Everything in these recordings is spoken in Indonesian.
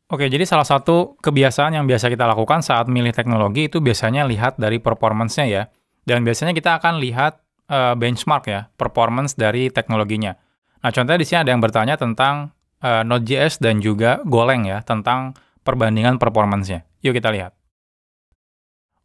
Oke, jadi salah satu kebiasaan yang biasa kita lakukan saat milih teknologi itu biasanya lihat dari performance-nya ya. Dan biasanya kita akan lihat benchmark ya, performance dari teknologinya. Nah, contohnya di sini ada yang bertanya tentang Node.js dan juga Golang ya, tentang perbandingan performance-nya. Yuk kita lihat.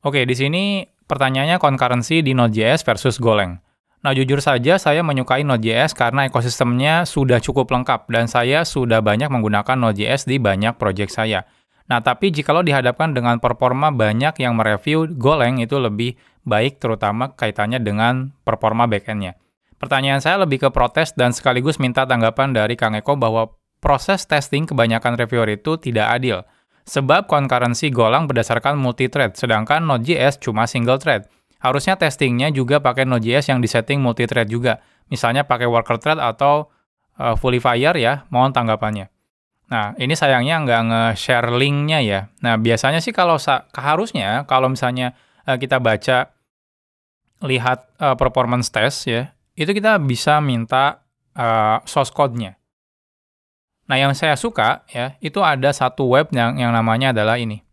Oke, di sini pertanyaannya concurrency di Node.js versus Golang. Nah, jujur saja saya menyukai Node.js karena ekosistemnya sudah cukup lengkap dan saya sudah banyak menggunakan Node.js di banyak proyek saya. Nah, tapi jikalau dihadapkan dengan performa banyak yang mereview Golang itu lebih baik terutama kaitannya dengan performa backend-nya. Pertanyaan saya lebih ke protes dan sekaligus minta tanggapan dari Kang Eko bahwa proses testing kebanyakan reviewer itu tidak adil. Sebab concurrency Golang berdasarkan multi-thread, sedangkan Node.js cuma single thread. Harusnya testingnya juga pakai Node.js yang disetting multi-thread juga. Misalnya pakai worker thread atau fully fire ya, mohon tanggapannya. Nah, ini sayangnya nggak nge-share link-nya ya. Nah, biasanya sih kalau harusnya, kalau misalnya kita baca, lihat performance test ya, itu kita bisa minta source code-nya. Nah, yang saya suka ya, itu ada satu web yang namanya adalah ini.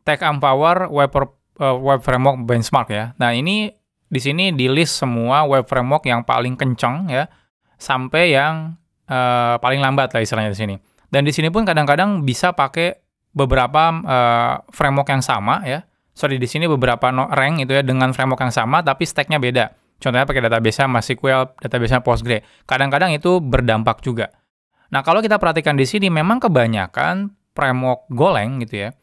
Tech Empower Web Framework Benchmark ya. Nah, ini di sini di-list semua web framework yang paling kencang ya, sampai yang paling lambat lah istilahnya di sini. Dan di sini pun kadang-kadang bisa pakai beberapa framework yang sama ya. Sorry, di sini beberapa rank itu ya dengan framework yang sama tapi stack-nya beda. Contohnya pakai database-nya MySQL, database-nya Postgre. Kadang-kadang itu berdampak juga. Nah, kalau kita perhatikan di sini memang kebanyakan framework Golang gitu ya.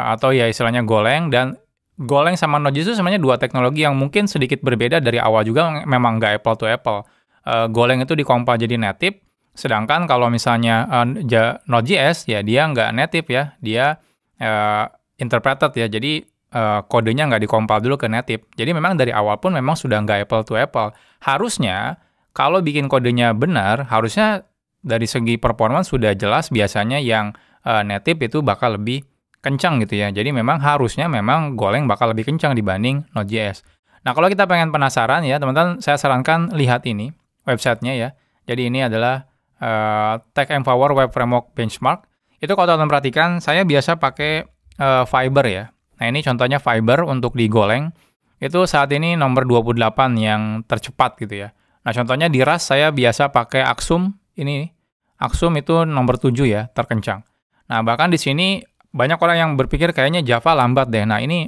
Atau ya istilahnya Golang, dan Golang sama Node.js itu sebenarnya dua teknologi yang mungkin sedikit berbeda dari awal juga, memang nggak apple to apple. Golang itu dikompil jadi native, sedangkan kalau misalnya Node.js ya dia nggak native ya, dia interpreted ya, jadi kodenya nggak dikompil dulu ke native. Jadi memang dari awal pun memang sudah nggak apple to apple. Harusnya kalau bikin kodenya benar, harusnya dari segi performance sudah jelas biasanya yang native itu bakal lebih kencang gitu ya. Jadi memang harusnya memang Golang bakal lebih kencang dibanding Node.js. Nah, kalau kita pengen penasaran ya, teman-teman, saya sarankan lihat ini, websitenya ya. Jadi ini adalah Tech Empower Web Framework Benchmark. Itu kalau teman-teman perhatikan, saya biasa pakai Fiber ya. Nah, ini contohnya Fiber untuk di Golang. Itu saat ini nomor 28 yang tercepat gitu ya. Nah, contohnya di Rust saya biasa pakai Aksum. Ini Aksum itu nomor 7 ya, terkencang. Nah, bahkan di sini banyak orang yang berpikir kayaknya Java lambat deh. Nah, ini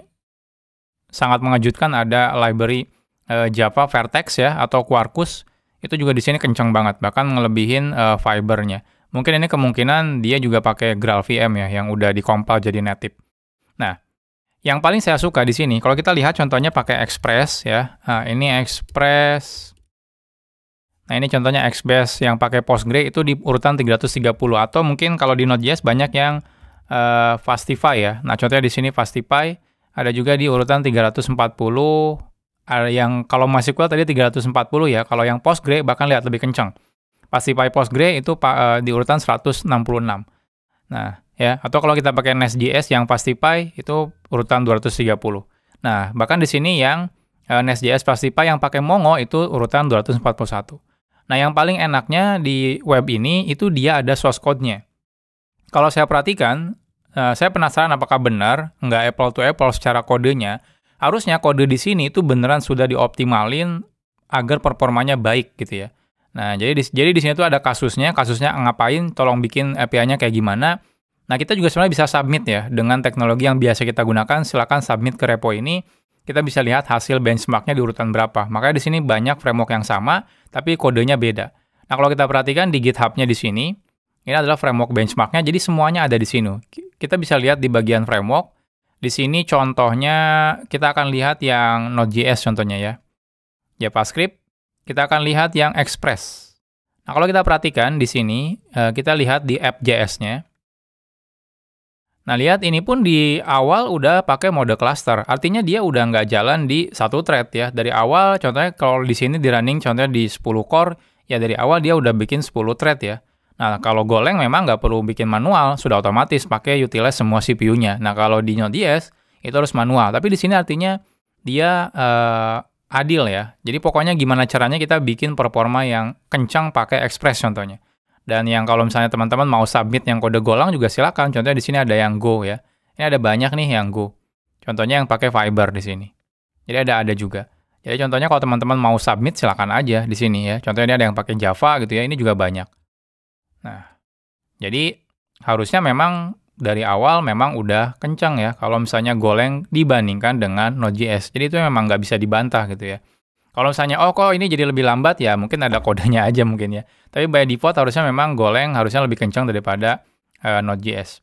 sangat mengejutkan, ada library Java Vertex ya, atau Quarkus. Itu juga di sini kencang banget, bahkan ngelebihin Fiber-nya. Mungkin ini kemungkinan dia juga pakai GraalVM ya, yang udah dikompil jadi native. Nah, yang paling saya suka di sini, kalau kita lihat contohnya pakai Express ya. Nah, ini Express. Nah, ini contohnya Express yang pakai Postgre itu di urutan 330, atau mungkin kalau di Node.js banyak yang Fastify ya. Nah, contohnya di sini Fastify, ada juga di urutan 340, ada yang kalau MySQL tadi 340 ya, kalau yang Postgre bahkan lihat lebih kencang. Fastify Postgre itu di urutan 166. Nah, ya, atau kalau kita pakai Nest.js yang Fastify itu urutan 230. Nah, bahkan di sini yang Nest.js Fastify yang pakai Mongo itu urutan 241. Nah, yang paling enaknya di web ini itu dia ada source code-nya. Kalau saya perhatikan, saya penasaran apakah benar nggak apple to apple secara kodenya. Harusnya kode di sini itu beneran sudah dioptimalin agar performanya baik gitu ya. Nah, jadi di sini tuh ada kasusnya ngapain, tolong bikin API-nya kayak gimana. Nah, kita juga sebenarnya bisa submit ya dengan teknologi yang biasa kita gunakan. Silakan submit ke repo ini. Kita bisa lihat hasil benchmark-nya di urutan berapa. Makanya di sini banyak framework yang sama, tapi kodenya beda. Nah, kalau kita perhatikan di GitHub-nya di sini, ini adalah framework benchmark-nya, jadi semuanya ada di sini. Kita bisa lihat di bagian framework. Di sini contohnya kita akan lihat yang Node.js contohnya ya. JavaScript, kita akan lihat yang Express. Nah, kalau kita perhatikan di sini, kita lihat di app.js-nya. Nah, lihat ini pun di awal udah pakai mode cluster. Artinya dia udah nggak jalan di satu thread ya. Dari awal, contohnya kalau di sini di running contohnya di 10 core, ya dari awal dia udah bikin 10 thread ya. Nah, kalau Golang memang nggak perlu bikin manual, sudah otomatis pakai utilize semua CPU-nya. Nah, kalau di Node.js, itu harus manual. Tapi di sini artinya dia adil ya. Jadi pokoknya gimana caranya kita bikin performa yang kencang pakai Express contohnya. Dan yang kalau misalnya teman-teman mau submit yang kode Golang juga silakan. Contohnya di sini ada yang Go ya. Ini ada banyak nih yang Go. Contohnya yang pakai Fiber di sini. Jadi ada juga. Jadi contohnya kalau teman-teman mau submit silakan aja di sini ya. Contohnya ini ada yang pakai Java gitu ya. Ini juga banyak. Nah, jadi harusnya memang dari awal memang udah kencang ya kalau misalnya Golang dibandingkan dengan Node.js. Jadi itu memang nggak bisa dibantah gitu ya. Kalau misalnya, oh kok ini jadi lebih lambat ya, mungkin ada kodenya aja mungkin ya. Tapi by default harusnya memang Golang harusnya lebih kencang daripada Node.js.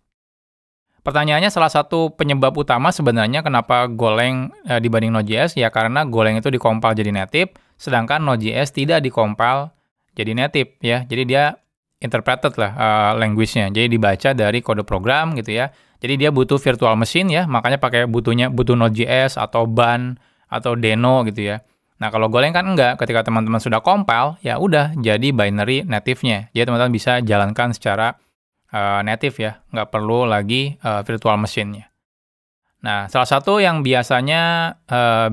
Pertanyaannya salah satu penyebab utama sebenarnya kenapa Golang dibanding Node.js ya karena Golang itu dikompil jadi native, sedangkan Node.js tidak dikompil jadi native ya. Jadi dia interpreted lah language-nya. Jadi dibaca dari kode program gitu ya. Jadi dia butuh virtual machine ya, makanya butuh Node.js atau Bun atau Deno gitu ya. Nah, kalau Golang kan enggak, ketika teman-teman sudah compile, ya udah jadi binary native-nya. Jadi teman-teman bisa jalankan secara native ya, nggak perlu lagi virtual machine-nya. Nah, salah satu yang biasanya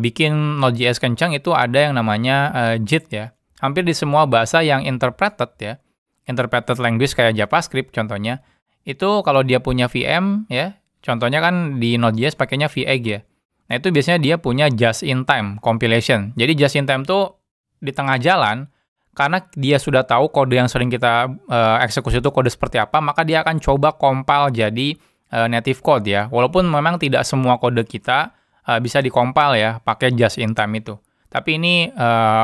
bikin Node.js kencang itu ada yang namanya JIT ya. Hampir di semua bahasa yang interpreted ya, interpreted language kayak JavaScript contohnya, itu kalau dia punya VM ya, contohnya kan di Node.js pakainya VEG ya. Nah, itu biasanya dia punya just-in-time compilation. Jadi just-in-time tuh di tengah jalan, karena dia sudah tahu kode yang sering kita eksekusi itu kode seperti apa, maka dia akan coba compile jadi native code ya. Walaupun memang tidak semua kode kita bisa di-compile ya, pakai just-in-time itu. Tapi ini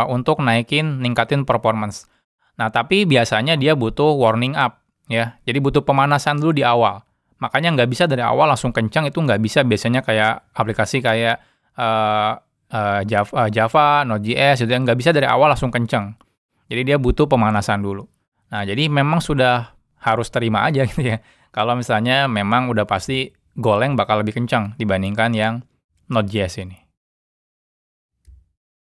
untuk ningkatin performance. Nah, tapi biasanya dia butuh warning up ya. Jadi butuh pemanasan dulu di awal. Makanya nggak bisa dari awal langsung kencang, itu nggak bisa biasanya kayak aplikasi kayak Java, Node.js, itu yang nggak bisa dari awal langsung kencang. Jadi dia butuh pemanasan dulu. Nah, jadi memang sudah harus terima aja gitu ya. Kalau misalnya memang udah pasti Golang bakal lebih kencang dibandingkan yang Node.js ini.